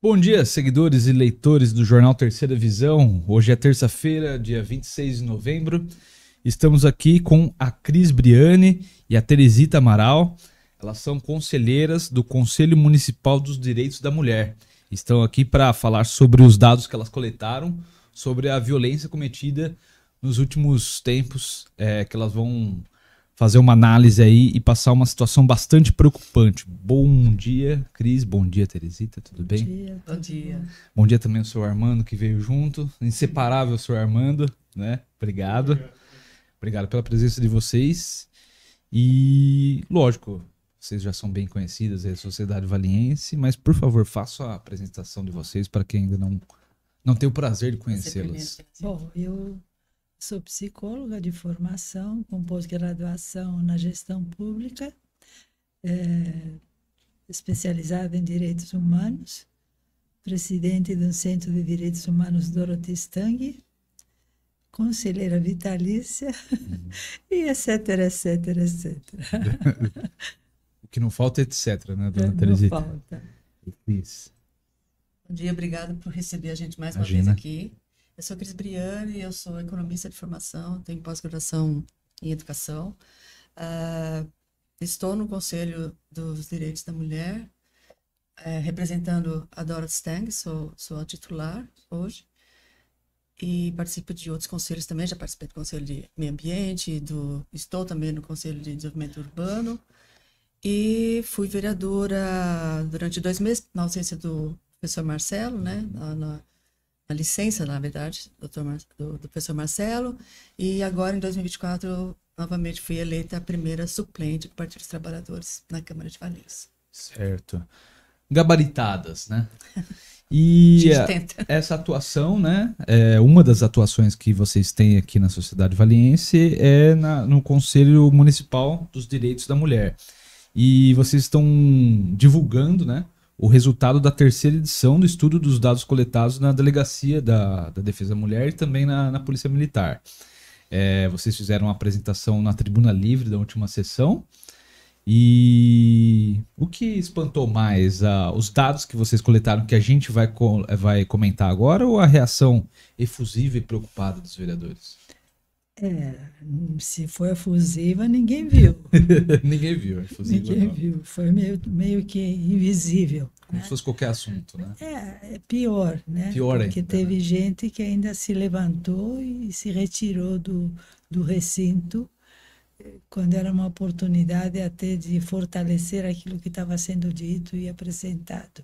Bom dia, seguidores e leitores do Jornal Terceira Visão. Hoje é terça-feira, dia 26 de novembro. Estamos aqui com a Cris Briani e a Teresita Amaral. Elas são conselheiras do Conselho Municipal dos Direitos da Mulher. Estão aqui para falar sobre os dados que elas coletaram, sobre a violência cometida nos últimos tempos, que elas vão fazer uma análise aí e passar uma situação bastante preocupante. Bom dia, Cris. Bom dia, Teresita. Tudo bem? Bom dia. Bom dia. Bom dia também ao senhor Armando, que veio junto. Inseparável, senhor Armando, né? Obrigado. Obrigado pela presença de vocês. E, lógico, vocês já são bem conhecidas da Sociedade Valiense, mas, por favor, façam a apresentação de vocês para quem ainda não tem o prazer de conhecê-las. Bom, eu sou psicóloga de formação, com pós-graduação na gestão pública, especializada em direitos humanos, presidente do Centro de Direitos Humanos Dorothy Stang, conselheira vitalícia, e etc, etc, etc. O que não falta é etc, né, dona Não Teresita? falta. Isso. Bom dia, obrigado por receber a gente mais uma Imagina. vez aqui. Eu sou Cris Briani, eu sou economista de formação, tenho pós-graduação em educação. Estou no Conselho dos Direitos da Mulher, representando a Dorothy Stang, sou a titular hoje. E participo de outros conselhos também, já participei do Conselho de Meio Ambiente, estou também no Conselho de Desenvolvimento Urbano. E fui vereadora durante 2 meses, na ausência do professor Marcelo, né? Na licença, na verdade, do professor Marcelo. E agora, em 2024, eu novamente fui eleita a primeira suplente do Partido dos Trabalhadores na Câmara de Valinhos. Certo. Gabaritadas, né? E A gente tenta. essa atuação, né? Uma das atuações que vocês têm aqui na Sociedade Valiense é no Conselho Municipal dos Direitos da Mulher. E vocês estão divulgando, né, o resultado da 3ª edição do estudo dos dados coletados na Delegacia da Defesa da Mulher e também na Polícia Militar. Vocês fizeram uma apresentação na Tribuna Livre da última sessão. E o que espantou mais? Os dados que vocês coletaram que a gente vai comentar agora ou a reação efusiva e preocupada dos vereadores? Se for efusiva, ninguém viu. Ninguém viu, efusiva Ninguém não. viu. Foi meio que invisível. Como se fosse qualquer assunto, né? É pior, né? Pior Porque ainda, teve né? gente que ainda se levantou e se retirou do recinto, quando era uma oportunidade até de fortalecer aquilo que estava sendo dito e apresentado.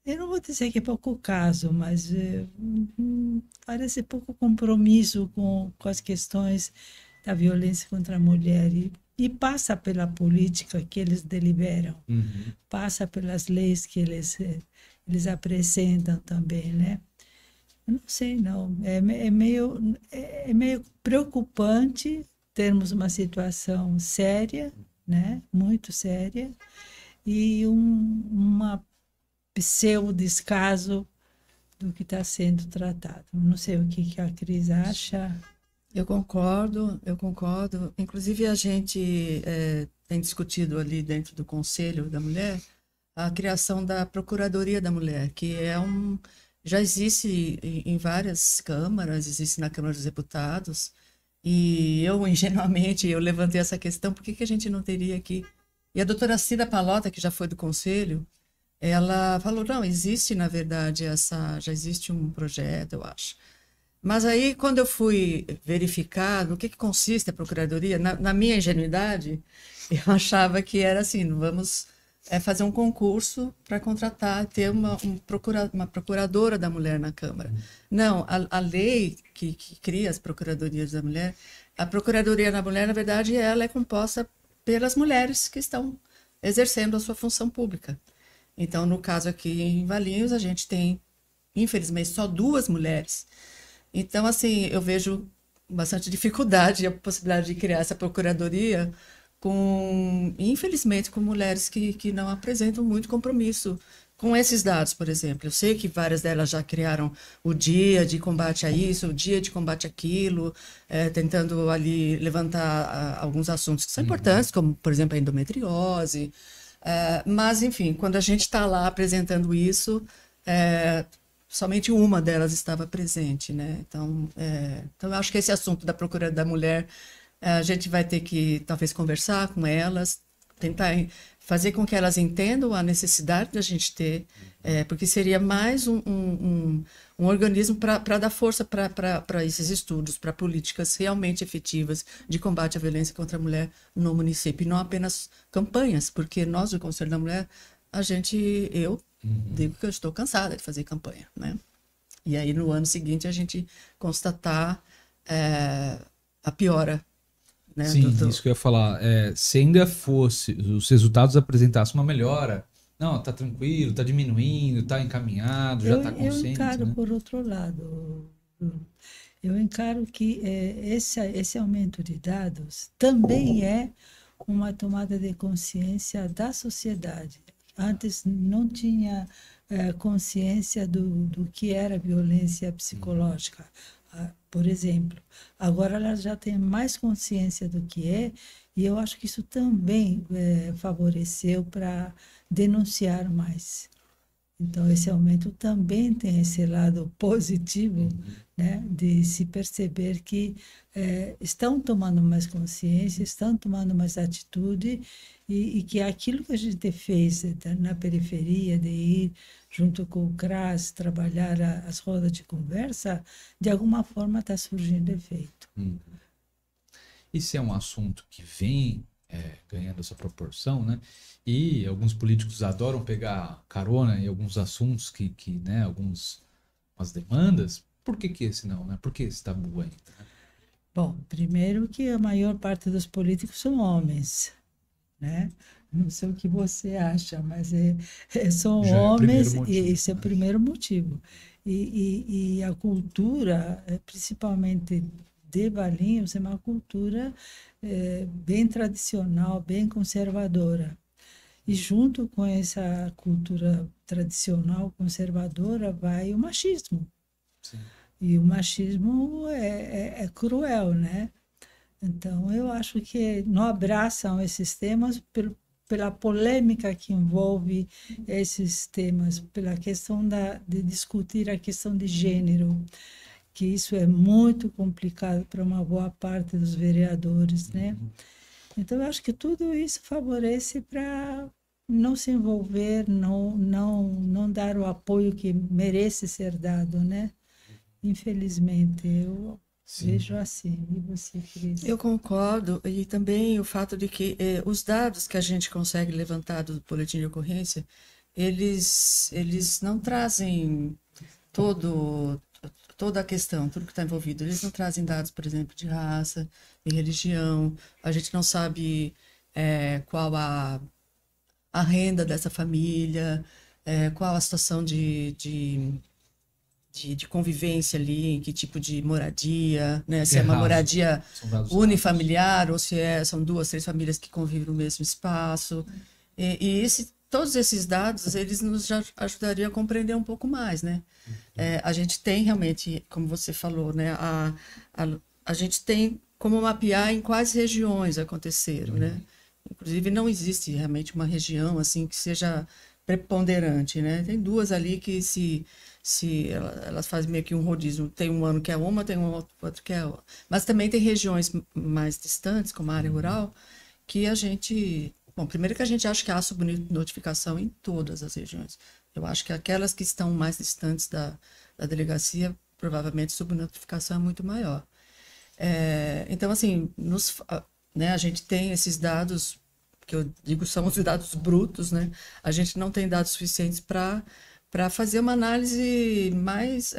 Eu não vou dizer que é pouco caso, mas parece pouco compromisso com as questões da violência contra a mulher e passa pela política que eles deliberam, Uhum. passa pelas leis que eles apresentam também, né? Eu não sei, não. É meio preocupante termos uma situação séria, né? Muito séria, e uma pseudo-descaso do que está sendo tratado. Não sei o que a Cris acha. Eu concordo. Inclusive, a gente tem discutido ali dentro do Conselho da Mulher a criação da Procuradoria da Mulher, que já existe em várias câmaras, existe na Câmara dos Deputados, e eu, ingenuamente, eu levantei essa questão, por que a gente não teria aqui? E a doutora Cida Palota, que já foi do Conselho, ela falou, não, existe, na verdade, já existe um projeto, eu acho. Mas aí, quando eu fui verificar no que consiste a Procuradoria, na minha ingenuidade, eu achava que era assim, vamos fazer um concurso para contratar, ter uma procuradora da mulher na Câmara. Não, a lei que cria as procuradorias da mulher, a Procuradoria da Mulher, na verdade, ela é composta pelas mulheres que estão exercendo a sua função pública. Então, no caso aqui em Valinhos, a gente tem, infelizmente, só 2 mulheres. Então, assim, eu vejo bastante dificuldade a possibilidade de criar essa procuradoria infelizmente, com mulheres que não apresentam muito compromisso com esses dados, por exemplo. Eu sei que várias delas já criaram o dia de combate a isso, o dia de combate àquilo, tentando ali levantar alguns assuntos que são importantes, como, por exemplo, a endometriose, Mas, enfim, quando a gente está lá apresentando isso, somente uma delas estava presente, né? Então eu acho que esse assunto da procura da mulher, a gente vai ter que talvez conversar com elas, tentar fazer com que elas entendam a necessidade da gente ter, porque seria mais um organismo para dar força para esses estudos, para políticas realmente efetivas de combate à violência contra a mulher no município, e não apenas campanhas, porque nós, do Conselho da Mulher, eu digo que eu estou cansada de fazer campanha, né? E aí, no ano seguinte, a gente constatar a piora, né? Sim, isso que eu ia falar. Se ainda fosse, os resultados apresentassem uma melhora, não, tá tranquilo, tá diminuindo, tá encaminhado, já tá Eu consciente, encaro né? por outro lado, Bruno. Eu encaro que esse aumento de dados também é uma tomada de consciência da sociedade. Antes não tinha consciência do que era violência psicológica, por exemplo. Agora ela já tem mais consciência do que é, e eu acho que isso também favoreceu para denunciar mais. Então, esse aumento também tem esse lado positivo, né, de se perceber que estão tomando mais consciência, estão tomando mais atitude e que aquilo que a gente fez na periferia, de ir junto com o CRAS, trabalhar as rodas de conversa, de alguma forma está surgindo efeito. Esse é um assunto que vem ganhando essa proporção, né? E alguns políticos adoram pegar carona em alguns assuntos né, algumas demandas. Por que esse não, né? Por que esse tabu ainda? Né? Bom, primeiro que a maior parte dos políticos são homens, né? Não sei o que você acha, mas são Já é o primeiro homens motivo, e esse é o né? primeiro motivo. E a cultura, principalmente de Valinhos, é uma cultura bem tradicional, bem conservadora. E junto com essa cultura tradicional, conservadora, vai o machismo. Sim. E o machismo é cruel, né? Então, eu acho que não abraçam esses temas pela polêmica que envolve esses temas, pela questão de discutir a questão de gênero, que isso é muito complicado para uma boa parte dos vereadores, né? Então, eu acho que tudo isso favorece para não se envolver, não dar o apoio que merece ser dado, né? Infelizmente, eu vejo assim. E você, Cris? Eu concordo, e também o fato de que os dados que a gente consegue levantar do boletim de ocorrência, eles não trazem toda a questão, tudo que está envolvido. Eles não trazem dados, por exemplo, de raça, de religião. A gente não sabe qual a renda dessa família, qual a situação de convivência ali, que tipo de moradia, né? Se é uma raso. moradia São dados unifamiliar ou se são 2, 3 famílias que convivem no mesmo espaço. E todos esses dados, eles nos ajudariam a compreender um pouco mais, né? A gente tem realmente, como você falou, né? A gente tem como mapear em quais regiões aconteceram, né? Inclusive, não existe realmente uma região assim que seja preponderante, né? Tem 2 ali que elas fazem meio que um rodízio. Tem um ano que é uma, tem um outro que é outra. Mas também tem regiões mais distantes, como a área rural, que a gente... Bom, primeiro que a gente acha que há subnotificação em todas as regiões. Eu acho que aquelas que estão mais distantes da delegacia, provavelmente a subnotificação é muito maior. Então, assim, né, a gente tem esses dados, que eu digo são os dados brutos, né? A gente não tem dados suficientes para fazer uma análise mais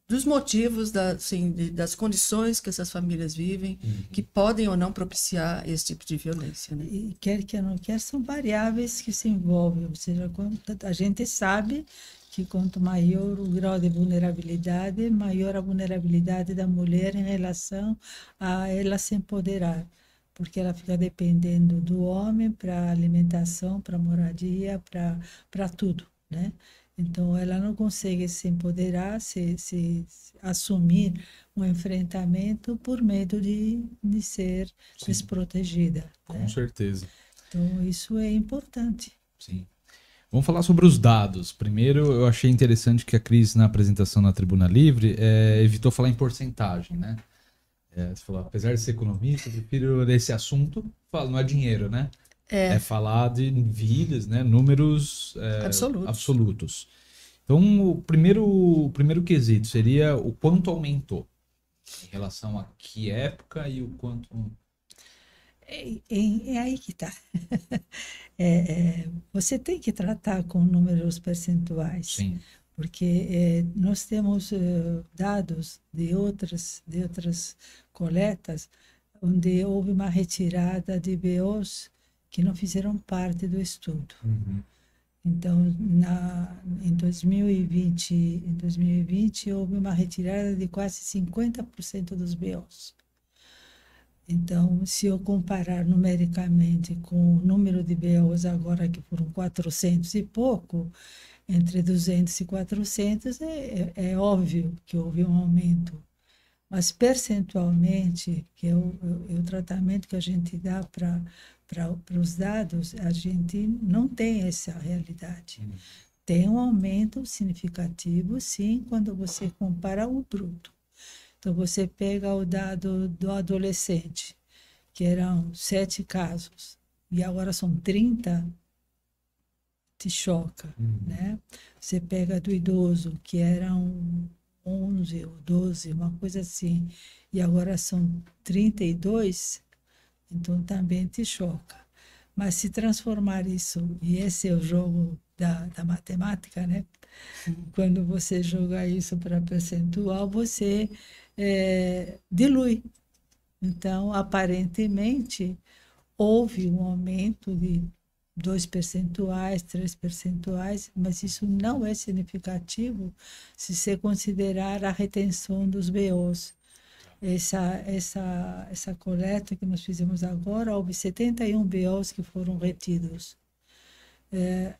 dos motivos, das condições que essas famílias vivem, que podem ou não propiciar esse tipo de violência, né? E quer que não quer, são variáveis que se envolvem, ou seja, a gente sabe que quanto maior o grau de vulnerabilidade, maior a vulnerabilidade da mulher em relação a ela se empoderar, porque ela fica dependendo do homem para alimentação, para moradia, para tudo, né? Então, ela não consegue se empoderar, se assumir um enfrentamento por medo de ser desprotegida, Com né? certeza. Então, isso é importante. Sim. Vamos falar sobre os dados. Primeiro, eu achei interessante que a Cris, na apresentação na Tribuna Livre, evitou falar em porcentagem, né? Você falou, apesar de ser economista, eu prefiro nesse assunto, não é dinheiro, né? É falar de vidas, né? Números absolutos. Então, o primeiro quesito seria o quanto aumentou em relação a que época e o quanto... É aí que está. Você tem que tratar com números percentuais, Sim. porque nós temos dados de outras coletas onde houve uma retirada de BOs que não fizeram parte do estudo. Uhum. Então, em 2020 houve uma retirada de quase 50% dos BOs. Então, se eu comparar numericamente com o número de BOs agora, que foram 400 e pouco, entre 200 e 400, é óbvio que houve um aumento. Mas, percentualmente, que é o tratamento que a gente dá para os dados, a gente não tem essa realidade. Tem um aumento significativo, sim, quando você compara o bruto. Então, você pega o dado do adolescente, que eram 7 casos, e agora são 30, te choca, né? Você pega do idoso, que eram 11 ou 12, uma coisa assim, e agora são 32, então também te choca. Mas se transformar isso, e esse é o jogo da matemática, né? Quando você joga isso para percentual, você dilui. Então, aparentemente, houve um aumento de 2 percentuais, 3 percentuais, mas isso não é significativo se você considerar a retenção dos BOs. Essa coleta que nós fizemos agora, houve 71 BOs que foram retidos.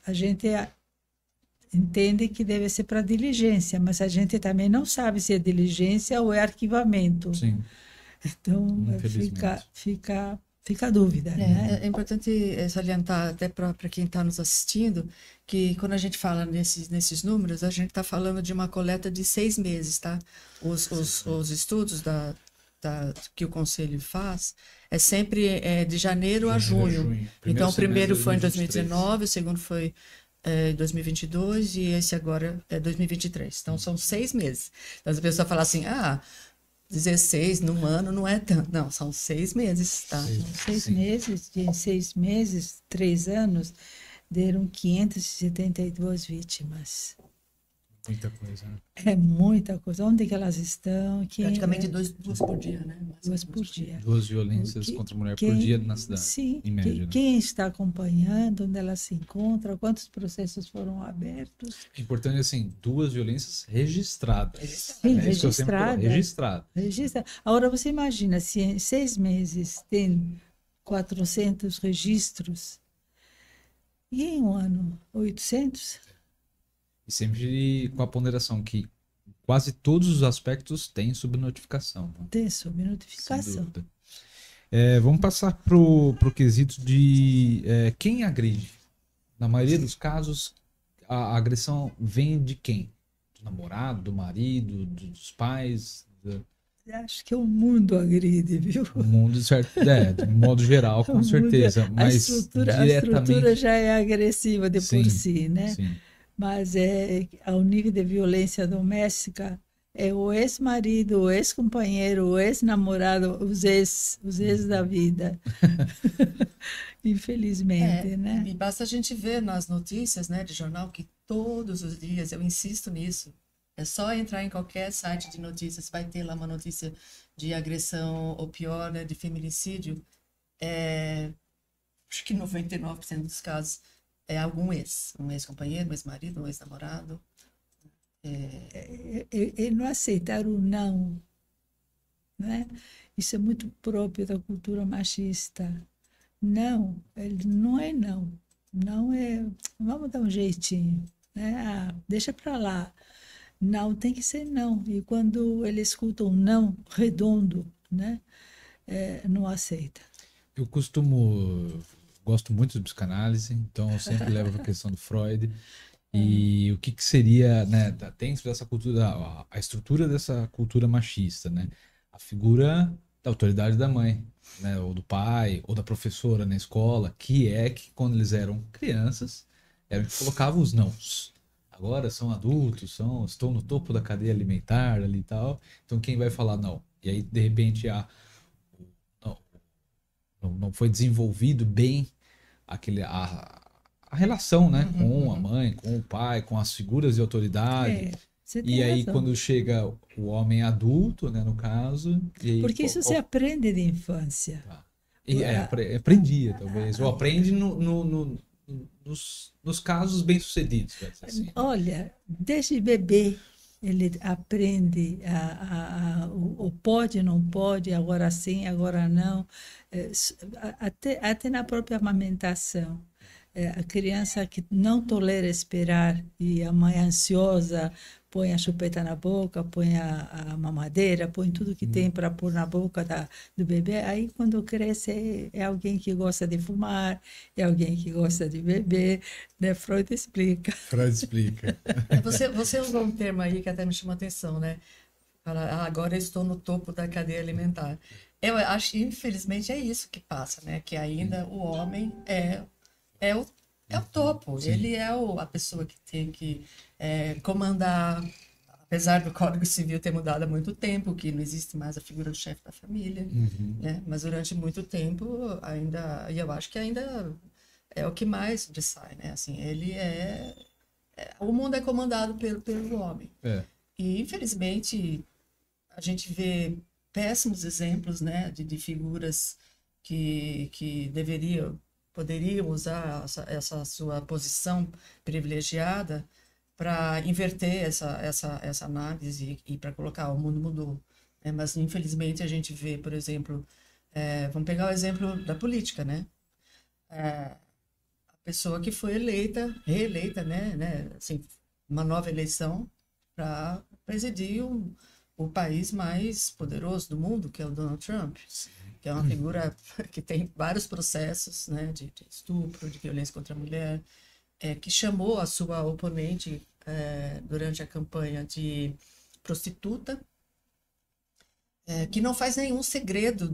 A gente entende que deve ser para diligência, mas a gente também não sabe se é diligência ou é arquivamento. Sim. Então, fica a dúvida, né? É importante salientar até para quem está nos assistindo que quando a gente fala nesses números, a gente está falando de uma coleta de 6 meses, tá? Os estudos que o Conselho faz é sempre de janeiro a junho. Então, o primeiro foi em 2019, o segundo foi em 2022 e esse agora é 2023. Então, são 6 meses. Então, as pessoas falam assim, 16 num ano não é tanto. Não, são 6 meses, tá? 6 meses, de 6 meses, 3 anos, deram 572 vítimas. Muita coisa, né? É muita coisa. Onde que elas estão? Praticamente duas por dia, né? 2 por dia. 2 violências contra a mulher por dia na cidade, sim, em média. Quem está acompanhando, onde ela se encontra, quantos processos foram abertos. É importante, assim, 2 violências registradas. Sim, registradas. Registrado. Agora, você imagina, se em 6 meses tem 400 registros, e em um ano, 800? E sempre com a ponderação que quase todos os aspectos têm subnotificação. Né? Tem subnotificação. Vamos passar pro quesito de quem agride. Na maioria dos casos, a agressão vem de quem? Do namorado, do marido, dos pais? Acho que o mundo agride, viu? O mundo, certo? De modo geral, com certeza. Mas a estrutura já é agressiva por si, né? Sim. Mas ao nível de violência doméstica, é o ex-marido, o ex-companheiro, o ex-namorado, os ex da vida. Infelizmente, né? E basta a gente ver nas notícias, né, de jornal que todos os dias, eu insisto nisso, é só entrar em qualquer site de notícias, vai ter lá uma notícia de agressão, ou pior, né, de feminicídio. Acho que 99% dos casos é algum um ex-companheiro, um ex-marido, um ex-namorado. Ele não aceitar o não, né? Isso é muito próprio da cultura machista. Não, ele não é não. Não é, vamos dar um jeitinho, né? Deixa para lá. Não tem que ser não. E quando ele escuta um não redondo, né? Não aceita. Eu costumo gosto muito de psicanálise, então eu sempre levo para a questão do Freud. E o que seria, né, dentro dessa cultura, a estrutura dessa cultura machista, né? A figura da autoridade da mãe, né, ou do pai, ou da professora na escola, que quando eles eram crianças, era que colocava os nãos. Agora são adultos, estão no topo da cadeia alimentar ali e tal, então quem vai falar não? E aí, de repente, não, não foi desenvolvido bem a relação, né, com a mãe, com o pai, com as figuras de autoridade. Você E tem aí, razão. quando chega o homem adulto, né, no caso. E aí, Porque isso se aprende de infância. Tá. E aprendia, talvez. Ou aprende nos casos bem-sucedidos, vai dizer assim. Olha, desde bebê ele aprende o pode, não pode, agora sim, agora não, até na própria amamentação. A criança que não tolera esperar e a mãe ansiosa põe a chupeta na boca, põe a mamadeira, põe tudo que tem para pôr na boca do bebê. Aí, quando cresce, é alguém que gosta de fumar, é alguém que gosta de beber, né? Freud explica. Freud explica. Você usou um termo aí que até me chamou a atenção, né? Fala, agora eu estou no topo da cadeia alimentar. Eu acho, infelizmente, é isso que passa, né? Que ainda o homem é o topo. Sim. Ele é a pessoa que tem que comandar, apesar do Código Civil ter mudado há muito tempo, que não existe mais a figura do chefe da família, né? Mas durante muito tempo ainda, e eu acho que ainda é o que mais sobressai, né? Assim, ele o mundo é comandado pelo homem. E infelizmente a gente vê péssimos exemplos, né, de figuras que poderiam usar essa sua posição privilegiada para inverter essa análise e para colocar o mundo mudou. Mas, infelizmente, a gente vê, por exemplo, vamos pegar o exemplo da política, né? A pessoa que foi reeleita, né? Assim, uma nova eleição para presidir o país mais poderoso do mundo, que é o Donald Trump. Sim. Que é uma figura que tem vários processos, né, de estupro, de violência contra a mulher, que chamou a sua oponente durante a campanha de prostituta, que não faz nenhum segredo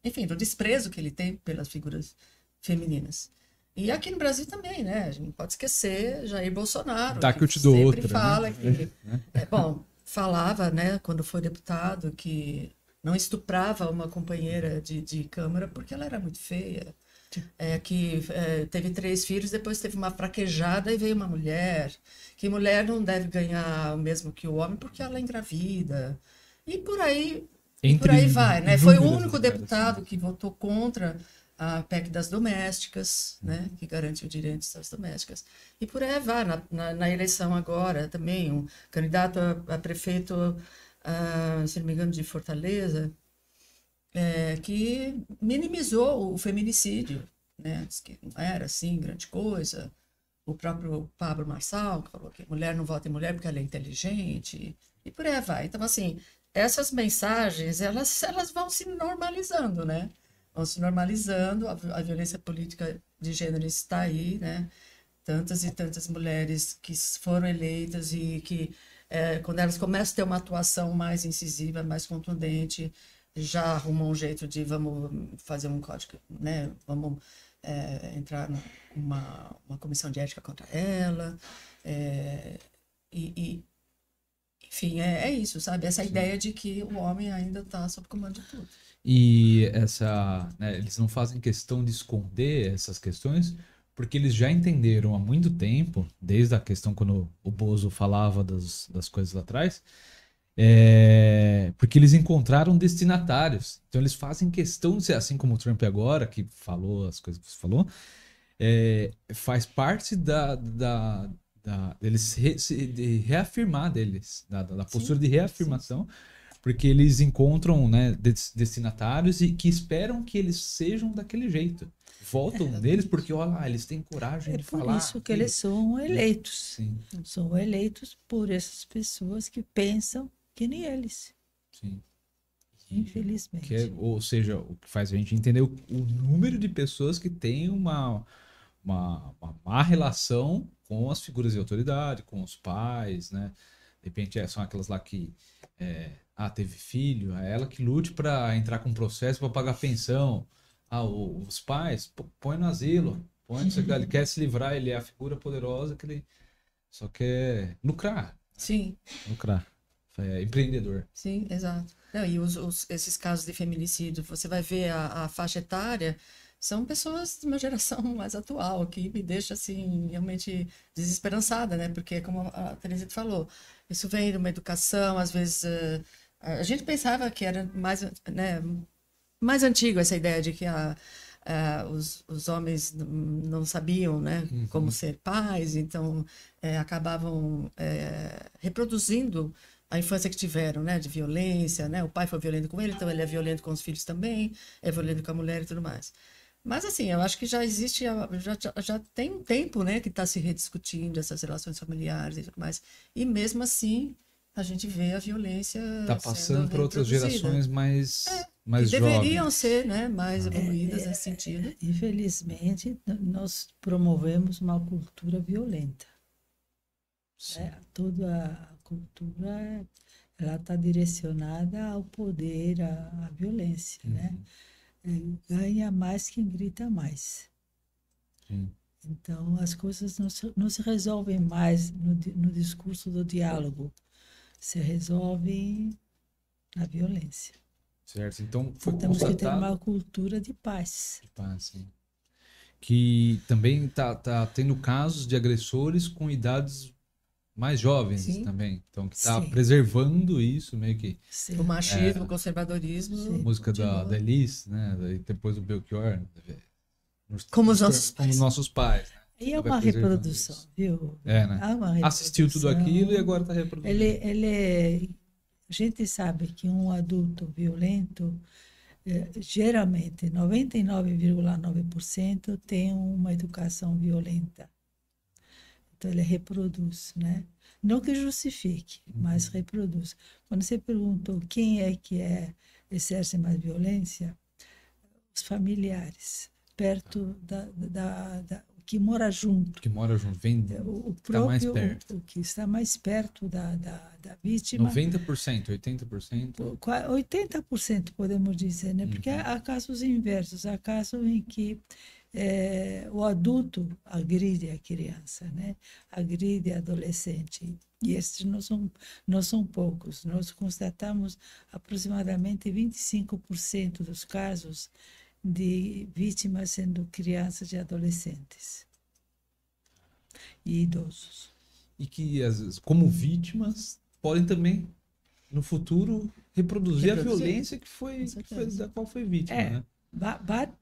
enfim, do desprezo que ele tem pelas figuras femininas. E aqui no Brasil também, né? A gente não pode esquecer Jair Bolsonaro, que eu te dou sempre outra, fala, né? Falava, né, quando foi deputado, que não estuprava uma companheira de Câmara porque ela era muito feia. Teve 3 filhos, depois teve uma fraquejada e veio uma mulher. Que mulher não deve ganhar o mesmo que o homem porque ela é engravida. E por aí vai, né? Foi o único deputado que votou contra a PEC das domésticas, né, que garante os direitos das domésticas. E por aí vai, na eleição agora também, um candidato a prefeito, se não me engano, de Fortaleza, que minimizou o feminicídio, né, disse que não era assim grande coisa. O próprio Pablo Marçal, que falou que mulher não vota em mulher porque ela é inteligente, e por aí vai. Então, assim, essas mensagens, elas vão se normalizando, né? Vão se normalizando, a violência política de gênero está aí, né? Tantas e tantas mulheres que foram eleitas e que, quando elas começam a ter uma atuação mais incisiva, mais contundente, já arrumam um jeito de vamos fazer um código, né? Vamos entrar numa comissão de ética contra ela. Enfim, é isso, sabe? Essa ideia de que o homem ainda está sob comando de tudo. E eles não fazem questão de esconder essas questões, porque eles já entenderam há muito tempo, desde a questão quando o Bozo falava das coisas lá atrás, porque eles encontraram destinatários. Então eles fazem questão de ser assim como o Trump agora, que falou as coisas que você falou, faz parte deles de reafirmar deles, da postura de reafirmação. Sim. Porque eles encontram, né, destinatários e que esperam que eles sejam daquele jeito. Voltam neles porque, olha lá, eles têm coragem de falar. É por isso que eles são eleitos. Sim. São eleitos por essas pessoas que pensam que nem eles. Sim. Infelizmente. Ou seja, o que faz a gente entender o número de pessoas que têm uma má relação com as figuras de autoridade, com os pais, né? De repente são aquelas lá que teve filho, é ela que lute para entrar com processo para pagar pensão. Os pais, põe no asilo, ele quer se livrar, ele é a figura poderosa que ele só quer lucrar. Sim. Lucrar. É empreendedor. Sim, exato. Não, e esses casos de feminicídio, você vai ver a faixa etária, são pessoas de uma geração mais atual, que me deixa, assim, realmente desesperançada, né? Porque, como a Teresita falou, isso vem de uma educação, às vezes, a gente pensava que era mais, né, mais antigo essa ideia de que os homens não sabiam, né, como ser pais, então acabavam reproduzindo a infância que tiveram, né, de violência, né, o pai foi violento com ele, então ele é violento com os filhos também, é violento com a mulher e tudo mais. Mas assim, eu acho que já existe, já tem um tempo, né, que está se rediscutindo essas relações familiares e tudo mais, e mesmo assim a gente vê a violência tá passando para outras gerações mais que deveriam jovens. ser, né, mais evoluídas nesse sentido. Infelizmente, nós promovemos uma cultura violenta. Toda a cultura ela está direcionada ao poder, à violência, né? Ganha mais quem grita mais. Sim. Então, as coisas não se resolvem mais no discurso do diálogo, se resolvem na violência. Certo, então foi Temos que ter constatado uma cultura de paz. de paz, sim. Que também tá tendo casos de agressores com idades mais jovens. Sim. Também. Então, que tá Sim. preservando isso, meio que Sim. O machismo, o conservadorismo. Sim. música continua. da Elis, né? Daí depois do Belchior. Como os nossos Como pais. nossos pais. Né? E é Vai uma preservando reprodução, isso. viu? Né? Há uma reprodução. Assistiu tudo aquilo e agora tá reproduzindo. A gente sabe que um adulto violento, geralmente 99,9% tem uma educação violenta. Então ele reproduz, né? Não que justifique, mas reproduz. Quando você perguntou quem é que exerce mais violência, os familiares, perto que mora junto. Que mora junto, vem O tá mais próprio, perto. o que está mais perto da vítima. 90%, 80%. 80% podemos dizer, né? Porque há casos inversos, há casos em que o adulto agride a criança, né? Agride a adolescente. E esses não são poucos. Nós constatamos aproximadamente 25% dos casos de vítimas sendo crianças e adolescentes e idosos. E que, às vezes, como vítimas, podem também, no futuro, reproduzir a violência da qual foi vítima, né?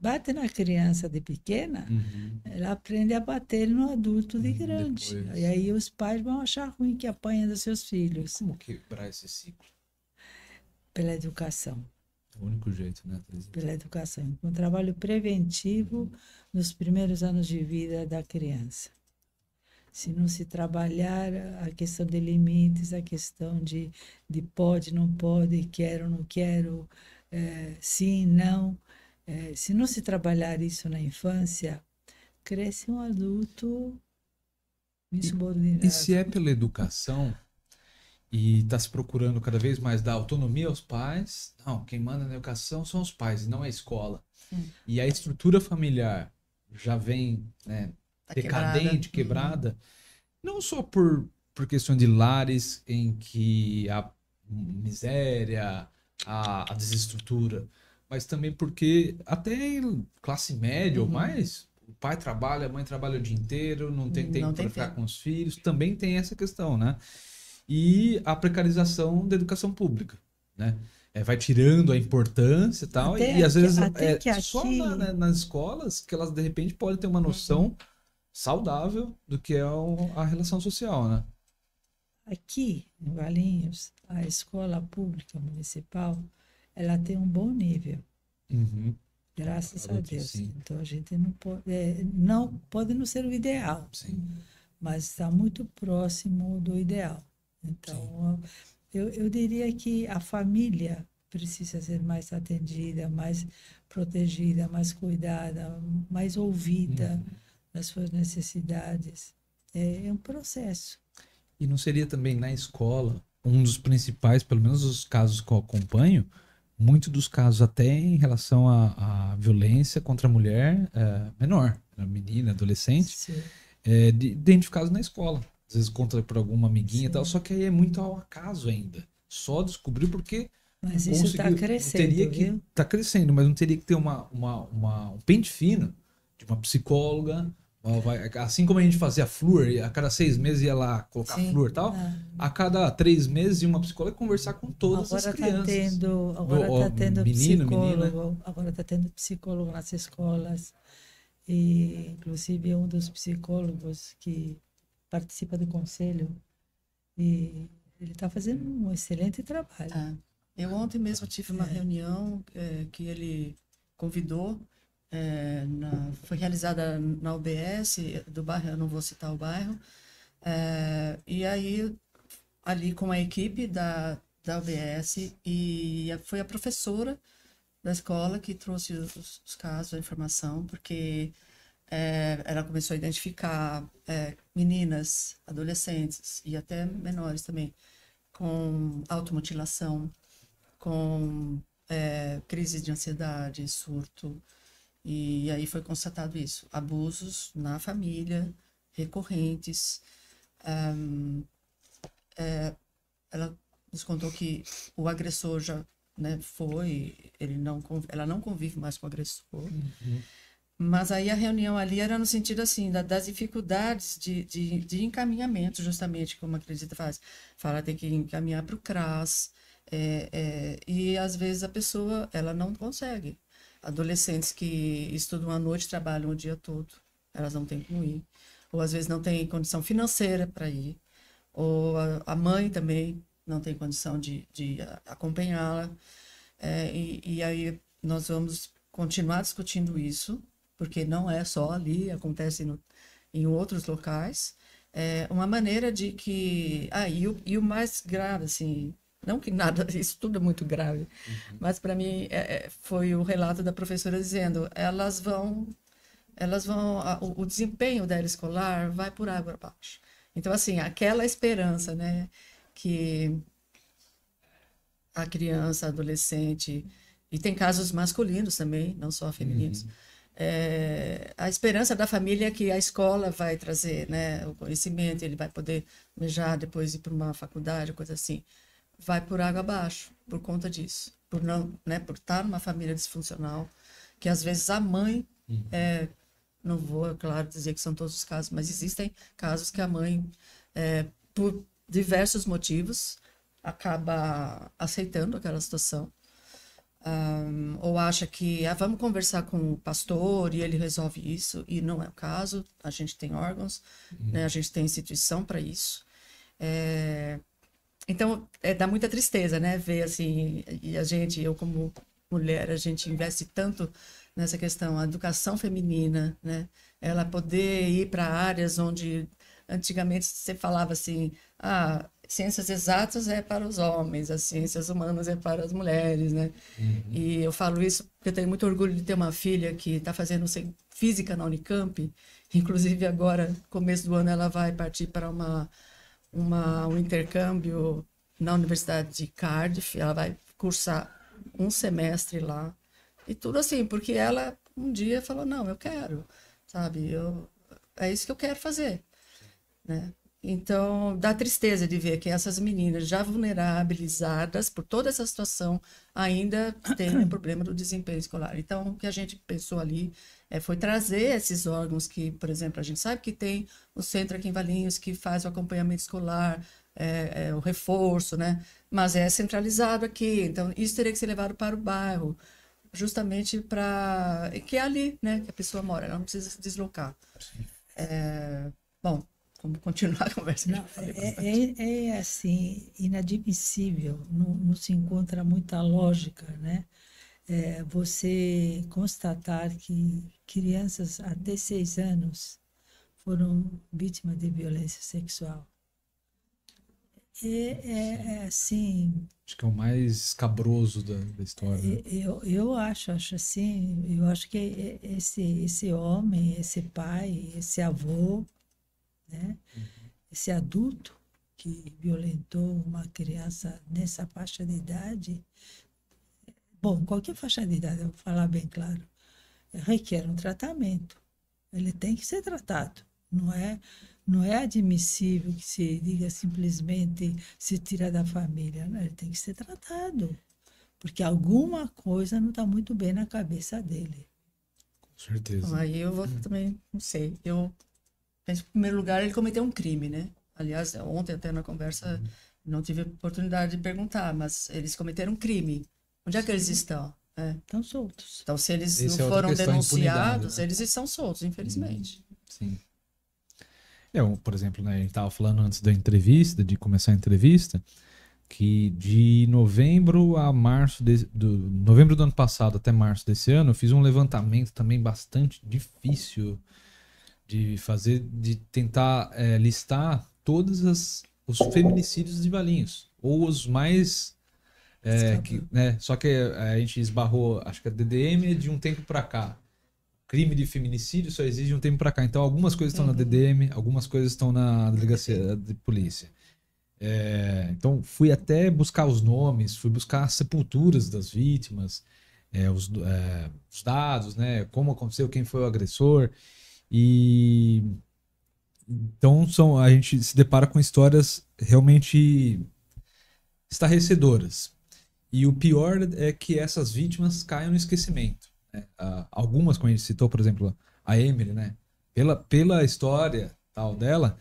Bate na criança de pequena, ela aprende a bater no adulto de grande. Depois. E aí os pais vão achar ruim que apanha dos seus filhos. Como quebrar esse ciclo? Pela educação. É o único jeito, né? Pela educação. Um trabalho preventivo nos primeiros anos de vida da criança. Se não se trabalhar a questão de limites, a questão de pode, não pode, quero, não quero, sim, não. Se não se trabalhar isso na infância, cresce um adulto insubordinado. E se é pela educação e está se procurando cada vez mais dar autonomia aos pais, não, quem manda na educação são os pais e não a escola. E a estrutura familiar já vem, né, decadente, quebrada, não só por questão de lares em que há miséria, a desestrutura, mas também porque até em classe média ou mais, o pai trabalha, a mãe trabalha o dia inteiro, não tem tempo para ficar com os filhos, também tem essa questão, né? E a precarização da educação pública, né? Vai tirando a importância e tal, e às vezes só nas escolas que elas de repente podem ter uma noção saudável do que é a relação social, né? Aqui, em Valinhos, a escola pública municipal, ela tem um bom nível. Graças a Deus. Sim. Então, a gente não pode não ser o ideal, mas está muito próximo do ideal. Então, eu diria que a família precisa ser mais atendida, mais protegida, mais cuidada, mais ouvida nas suas necessidades. É um processo. E não seria também na escola um dos principais, pelo menos os casos que eu acompanho, muito dos casos até em relação à violência contra a mulher menor, menina, adolescente, Sim, identificados na escola. Às vezes contra por alguma amiguinha e tal, sim. só que aí é muito ao acaso ainda. Só descobriu porque Mas não isso está conseguiu. Não teria crescendo, que. viu? Tá crescendo, mas não teria que ter um pente fino de uma psicóloga. Assim como a gente fazia flúor, e a cada 6 meses ia lá colocar Sim. flúor e tal, Ah, a cada 3 meses ia uma psicóloga conversar com todas as crianças. agora tá tendo Menino, menina. psicólogo, agora tá tendo psicólogo nas escolas. E, inclusive, um dos psicólogos que participa do conselho, e ele está fazendo um excelente trabalho. Ah, eu ontem mesmo tive uma reunião que ele convidou, foi realizada na UBS do bairro, eu não vou citar o bairro, e aí ali com a equipe da UBS, e foi a professora da escola que trouxe os casos, a informação, porque ela começou a identificar meninas, adolescentes e até menores também, com automutilação, com crise de ansiedade, surto. E aí foi constatado isso, abusos na família, recorrentes. Ela nos contou que o agressor já, né, ela não convive mais com o agressor. Mas aí a reunião ali era no sentido assim, das dificuldades de encaminhamento, justamente, como a Acredita faz. Fala, tem que encaminhar para o CRAS, e às vezes a pessoa, ela não consegue. Adolescentes que estudam à noite, trabalham o dia todo, elas não têm como ir. Ou às vezes não tem condição financeira para ir. Ou a mãe também não tem condição de acompanhá-la. E aí nós vamos continuar discutindo isso, porque não é só ali, acontece em outros locais. Uma maneira de que... e o mais grave, assim, não que nada, isso tudo é muito grave, mas para mim foi o relato da professora dizendo, o desempenho dela escolar vai por água abaixo. Então, assim, aquela esperança, né, que a criança, adolescente, e tem casos masculinos também, não só femininos. A esperança da família é que a escola vai trazer, né, o conhecimento, ele vai poder já depois ir para uma faculdade, coisa assim. Vai por água abaixo, por conta disso. Por não, né, por estar numa família disfuncional, que às vezes a mãe, não vou, é claro, dizer que são todos os casos, mas existem casos que a mãe, por diversos motivos, acaba aceitando aquela situação. Ou acha que vamos conversar com o pastor e ele resolve isso, e não é o caso. A gente tem órgãos, né, a gente tem instituição para isso. Então, dá muita tristeza, né, ver assim, e eu como mulher, a gente investe tanto nessa questão, a educação feminina, né, ela poder ir para áreas onde antigamente você falava assim, ciências exatas é para os homens, as ciências humanas é para as mulheres, né? E eu falo isso porque eu tenho muito orgulho de ter uma filha que está fazendo física na Unicamp, inclusive agora, começo do ano, ela vai partir para um intercâmbio na Universidade de Cardiff, ela vai cursar um semestre lá, e tudo assim, porque ela um dia falou, não, eu quero, sabe, é isso que eu quero fazer, né? Então, dá tristeza de ver que essas meninas já vulnerabilizadas por toda essa situação ainda têm o problema do desempenho escolar. Então, o que a gente pensou ali foi trazer esses órgãos que, por exemplo, a gente sabe que tem o centro aqui em Valinhos que faz o acompanhamento escolar, o reforço, né? Mas é centralizado aqui, então isso teria que ser levado para o bairro, justamente para... que é ali, né, que a pessoa mora, ela não precisa se deslocar. Bom, vamos continuar a conversa. Não, é assim, inadmissível, não se encontra muita lógica, né? Você constatar que crianças até 6 anos foram vítimas de violência sexual. assim, Acho que é o mais escabroso da história, né? eu acho assim, eu acho que esse homem, esse pai, esse avô, né? Esse adulto que violentou uma criança nessa faixa de idade, bom, qualquer faixa de idade, eu vou falar bem claro, requer um tratamento. Ele tem que ser tratado. Não é admissível que se diga simplesmente se tira da família. Não, ele tem que ser tratado. Porque alguma coisa não está muito bem na cabeça dele. Com certeza. Aí eu vou também, não sei. Eu penso que, em primeiro lugar, ele cometeu um crime, né? Aliás, ontem até na conversa não tive oportunidade de perguntar, mas eles cometeram um crime. Onde é que eles estão? Estão soltos. Então, se eles Essa é não outra foram questão, a impunidade, denunciados, né? eles estão soltos, infelizmente. Sim. Por exemplo, né, a gente estava falando antes da entrevista, de começar a entrevista, que de novembro a março novembro do ano passado até março desse ano, eu fiz um levantamento também bastante difícil de fazer, de tentar listar os feminicídios de Valinhos, ou os mais né, só que a gente esbarrou, acho que a DDM é de um tempo para cá. Crime de feminicídio só existe de um tempo para cá. Então algumas coisas estão na DDM, algumas coisas estão na delegacia de polícia. Então fui até buscar os nomes, fui buscar as sepulturas das vítimas, os dados, né, como aconteceu, quem foi o agressor. E então a gente se depara com histórias realmente estarrecedoras. E o pior é que essas vítimas caem no esquecimento, né? Algumas, como a gente citou, por exemplo, a Emily, né? Pela história tal dela,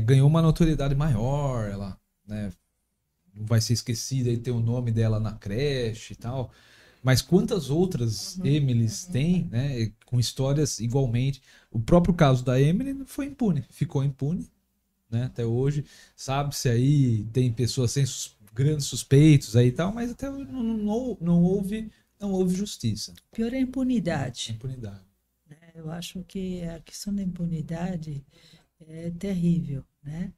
ganhou uma notoriedade maior, ela, né, não vai ser esquecida e ter o nome dela na creche e tal. Mas quantas outras Emilys tem, né, com histórias igualmente? O próprio caso da Emily foi impune, ficou impune, né, até hoje. Sabe-se aí, tem pessoas sem grandes suspeitos aí e tal, mas até hoje não houve justiça. Pior é a impunidade. Impunidade. Eu acho que a questão da impunidade é terrível, né?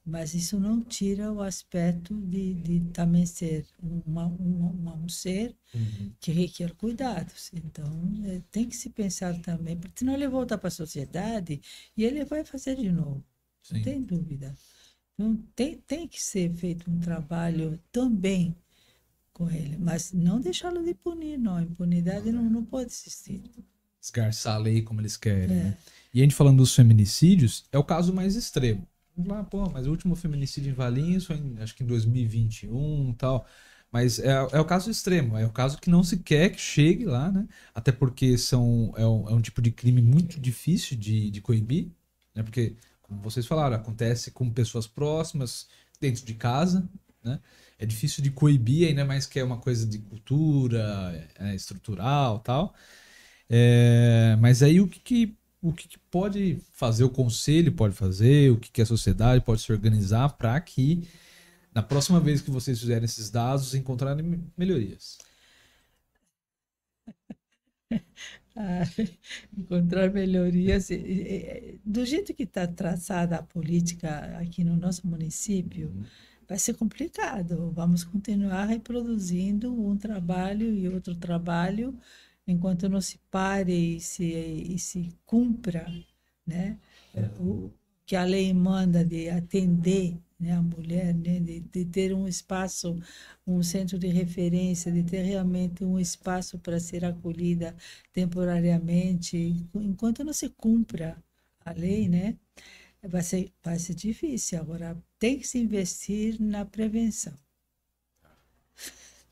Mas isso não tira o aspecto de também ser um ser que requer cuidados. Então, tem que se pensar também, porque senão ele volta para a sociedade e ele vai fazer de novo, não Sim. tem dúvida. Então, tem que ser feito um trabalho também com ele, mas não deixá-lo de punir, não. A impunidade não pode existir. Esgarçar a lei como eles querem, né? E a gente falando dos feminicídios, é o caso mais extremo. Vamos lá, pô, mas o último feminicídio em Valinhos foi, acho que em 2021 e tal. Mas é o caso extremo, é o caso que não se quer que chegue lá, né? Até porque é um tipo de crime muito difícil de coibir, né? Porque, como vocês falaram, acontece com pessoas próximas, dentro de casa, né? É difícil de coibir, ainda mais que é uma coisa de cultura, estrutural e tal. Mas aí o que pode fazer o conselho, pode fazer, o que a sociedade pode se organizar para que na próxima vez que vocês fizerem esses dados, encontrarem melhorias? Encontrar melhorias. Do jeito que está traçada a política aqui no nosso município, vai ser complicado. Vamos continuar reproduzindo um trabalho e outro trabalho, enquanto não se pare e se cumpra, né, o que a lei manda de atender, né, a mulher, né, de ter um espaço, um centro de referência, de ter realmente um espaço para ser acolhida temporariamente, enquanto não se cumpra a lei, né, vai ser difícil. Agora, tem que se investir na prevenção.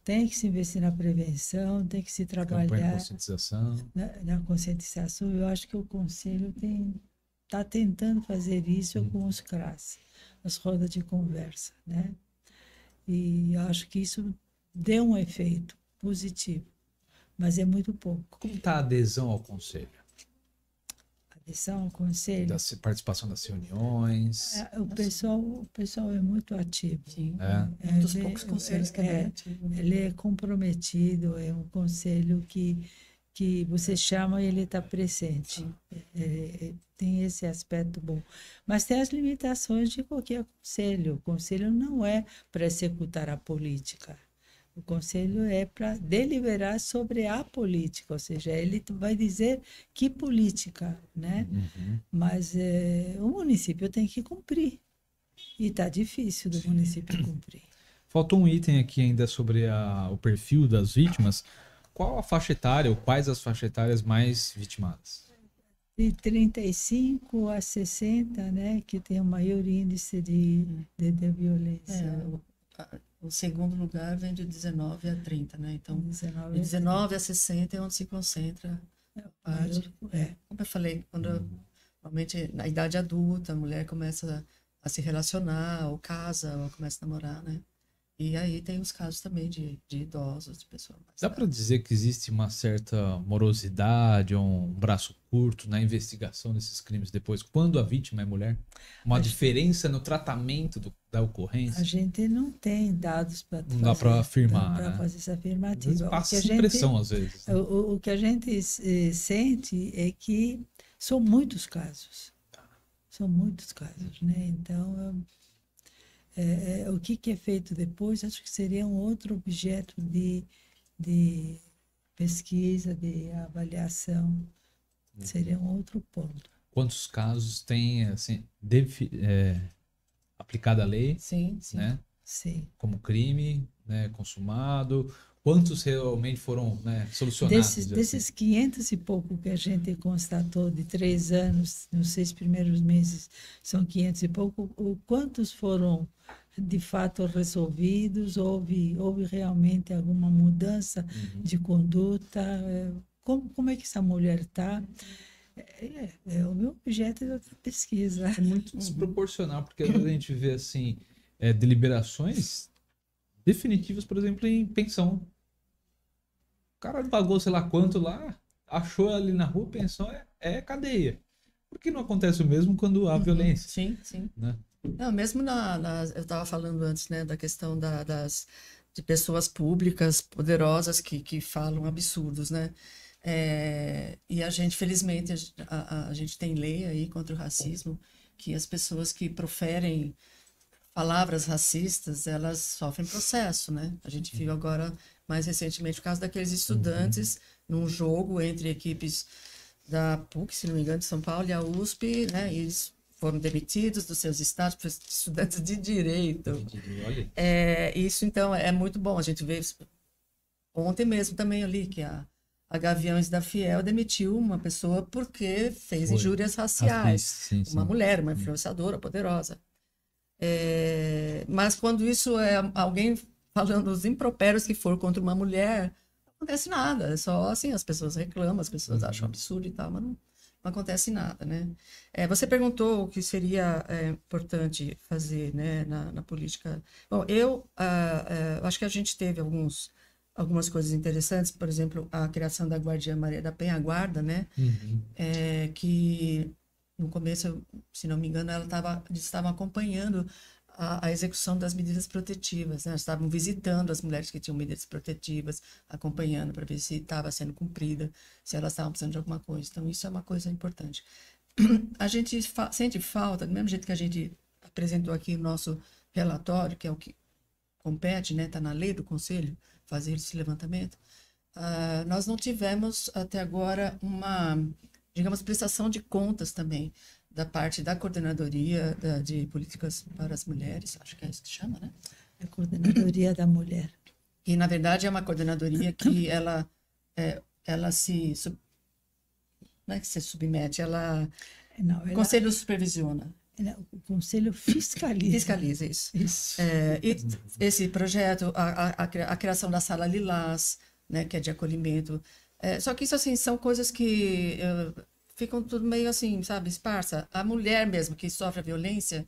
Tem que se investir na prevenção, tem que se Campanha de trabalhar conscientização. na conscientização. Eu acho que o Conselho está tentando fazer isso com os CRAS, as rodas de conversa, né? E eu acho que isso deu um efeito positivo, mas é muito pouco. Como está a adesão ao conselho? Adesão ao Conselho. Da participação das reuniões? O pessoal é muito ativo. Sim, É. um dos poucos conselhos que é bem ativo. Ele é comprometido, é um conselho que que você chama e ele está presente. Tem esse aspecto bom. Mas tem as limitações de qualquer conselho. O conselho não é para executar a política. O conselho é para deliberar sobre a política, ou seja, ele vai dizer que política, né? Mas o município tem que cumprir. E está difícil do município cumprir. Faltou um item aqui ainda sobre o perfil das vítimas. Qual a faixa etária ou quais as faixas etárias mais vitimadas? De 35 a 60, né, que tem o maior índice de violência. O segundo lugar vem de 19 a 30, né? Então, 19 de 19 a 60 é onde se concentra a parte. Como eu falei, normalmente na idade adulta, a mulher começa a se relacionar, ou casa, ou começa a namorar, né? E aí tem os casos também de idosos, de pessoas mais Dá para dizer que existe uma certa morosidade ou um braço curto na investigação desses crimes depois, quando a vítima é mulher? Uma diferença no tratamento da ocorrência? A gente não tem dados para Não dá para afirmar, para né? fazer essa afirmativa. Passa impressão às vezes. Né? O que a gente sente é que são muitos casos. São muitos casos, né? Então, o que é feito depois, acho que seria um outro objeto de pesquisa, de avaliação, seria um outro ponto. Quantos casos tem assim, aplicada a lei, sim. Né? Sim. Como crime, né, consumado? Quantos realmente foram, né, solucionados? Desses 500 e pouco que a gente constatou de 3 anos, nos 6 primeiros meses, são 500 e pouco, quantos foram de fato resolvidos? Houve realmente alguma mudança de conduta? Como é que essa mulher está? É o meu objeto da pesquisa. É muito desproporcional, porque às vezes a gente vê assim, deliberações definitivas, por exemplo, em pensão. O cara pagou sei lá quanto lá, achou ali na rua, pensão é cadeia. Por que não acontece o mesmo quando há violência? Sim. Né? Não, mesmo eu estava falando antes, né, da questão de pessoas públicas poderosas que falam absurdos, né? E a gente, felizmente, a gente tem lei aí contra o racismo, que as pessoas que proferem palavras racistas, elas sofrem processo, né? A gente viu agora, mais recentemente, o caso daqueles estudantes num jogo entre equipes da PUC, se não me engano, de São Paulo, e a USP, né? E eles foram demitidos dos seus estados, estudantes de direito. Isso, então, é muito bom. A gente vê ontem mesmo também ali, que a Gaviões da Fiel demitiu uma pessoa porque fez injúrias raciais. Sim. Uma mulher, uma influenciadora poderosa. Mas quando isso é alguém falando os impropérios que for contra uma mulher, não acontece nada. É só assim, as pessoas reclamam, as pessoas acham absurdo e tal, mas não acontece nada, né? Você perguntou o que seria importante fazer, né, na política. Bom, eu acho que a gente teve algumas coisas interessantes, por exemplo, a criação da Guardia Maria da Penha, a Guarda, né? Que no começo, se não me engano, eles estavam acompanhando a execução das medidas protetivas, né? Estavam visitando as mulheres que tinham medidas protetivas, acompanhando para ver se estava sendo cumprida, se elas estavam precisando de alguma coisa. Então, isso é uma coisa importante. A gente sente falta, do mesmo jeito que a gente apresentou aqui no nosso relatório, que é o que compete, né? Está na lei do Conselho, fazer esse levantamento. Nós não tivemos até agora uma, digamos, prestação de contas também da parte da Coordenadoria de Políticas para as Mulheres, acho que é isso que chama, né? A Coordenadoria da Mulher. E, na verdade, é uma coordenadoria que ela se... Não é que se submete, o Conselho supervisiona. O Conselho fiscaliza. Fiscaliza, isso. E esse projeto, a criação da Sala Lilás, né, que é de acolhimento. Só que isso, assim, são coisas que ficam tudo meio assim, sabe, esparsa. A mulher mesmo que sofre a violência,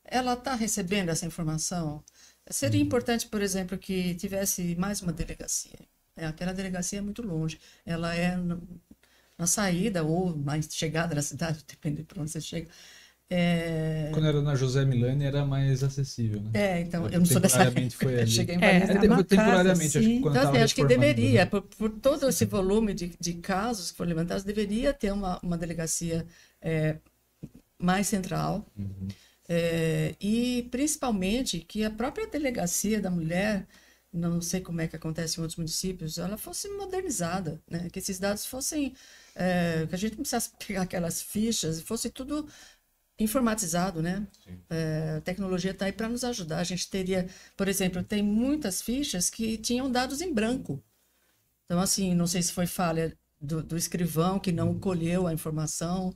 ela está recebendo essa informação. Seria importante, por exemplo, que tivesse mais uma delegacia. Aquela delegacia é muito longe. Ela é na saída ou na chegada da cidade, depende de para onde você chega. quando era na José Milani era mais acessível, né? Então, eu não sou dessa época. Foi ali. Cheguei em Valinhos. Temporariamente, acho que quando Então, assim, acho que reformando, deveria, por todo esse volume de casos que foram levantados, deveria ter uma delegacia mais central. Uhum. E, principalmente, que a própria delegacia da mulher, não sei como é que acontece em outros municípios, ela fosse modernizada, né? Que esses dados fossem... que a gente não precisasse pegar aquelas fichas, fosse tudo informatizado, né? A tecnologia está aí para nos ajudar. A gente teria, por exemplo, tem muitas fichas que tinham dados em branco. Então, assim, não sei se foi falha do escrivão que não colheu a informação.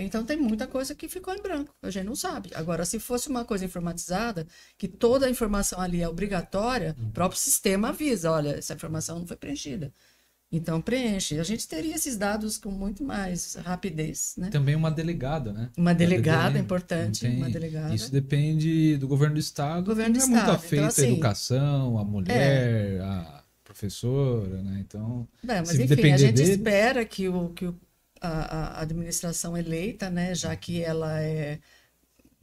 Então, tem muita coisa que ficou em branco, a gente não sabe. Agora, se fosse uma coisa informatizada, que toda a informação ali é obrigatória, o próprio sistema avisa, olha, essa informação não foi preenchida. Então, preenche. A gente teria esses dados com muito mais rapidez, né? Também uma delegada, né? Uma delegada importante, uma delegada. Isso depende do governo do estado. Governo do não é muito estado. afeito Então, assim, a educação, a mulher, a professora, né? Então, mas se enfim, depender a gente deles... espera que a administração eleita, né, já que ela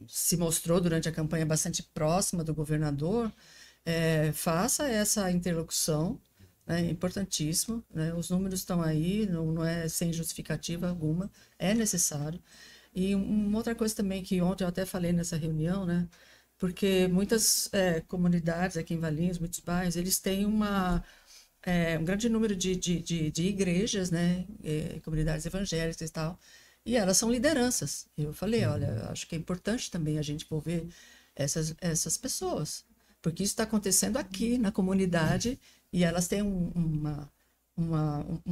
se mostrou durante a campanha bastante próxima do governador, faça essa interlocução. É importantíssimo, né? Os números estão aí, não é sem justificativa alguma, é necessário. E uma outra coisa também que ontem eu até falei nessa reunião, né? Porque muitas comunidades aqui em Valinhos, muitos bairros, eles têm um grande número de igrejas, né? Comunidades evangélicas e tal, e elas são lideranças. Eu falei, olha, acho que é importante também a gente envolver essas pessoas, porque isso está acontecendo aqui na comunidade e elas têm um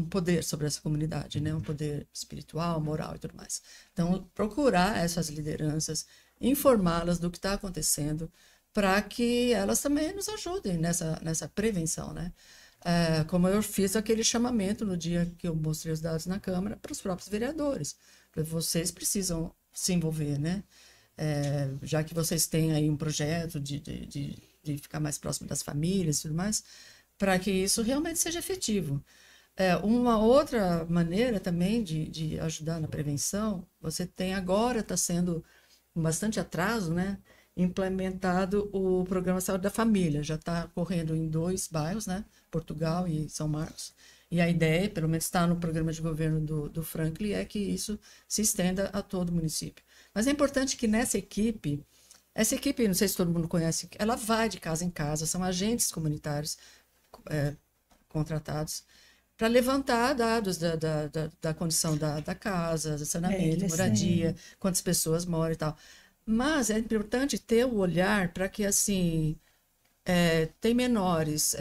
poder sobre essa comunidade, né? Um poder espiritual, moral e tudo mais. Então, procurar essas lideranças, informá-las do que está acontecendo, para que elas também nos ajudem nessa prevenção, né? Como eu fiz aquele chamamento no dia que eu mostrei os dados na Câmara para os próprios vereadores. Vocês precisam se envolver, né? Já que vocês têm aí um projeto de ficar mais próximo das famílias e tudo mais, para que isso realmente seja efetivo. Uma outra maneira também de ajudar na prevenção, você tem agora, está sendo com bastante atraso, né, implementado o Programa Saúde da Família, já está correndo em 2 bairros, né, Portugal e São Marcos, e a ideia, pelo menos está no programa de governo do Franklin, é que isso se estenda a todo o município. Mas é importante que essa equipe, não sei se todo mundo conhece, ela vai de casa em casa, são agentes comunitários contratados para levantar dados da condição da casa, do saneamento, moradia, quantas pessoas moram e tal. Mas é importante ter o olhar para que, assim, tem menores,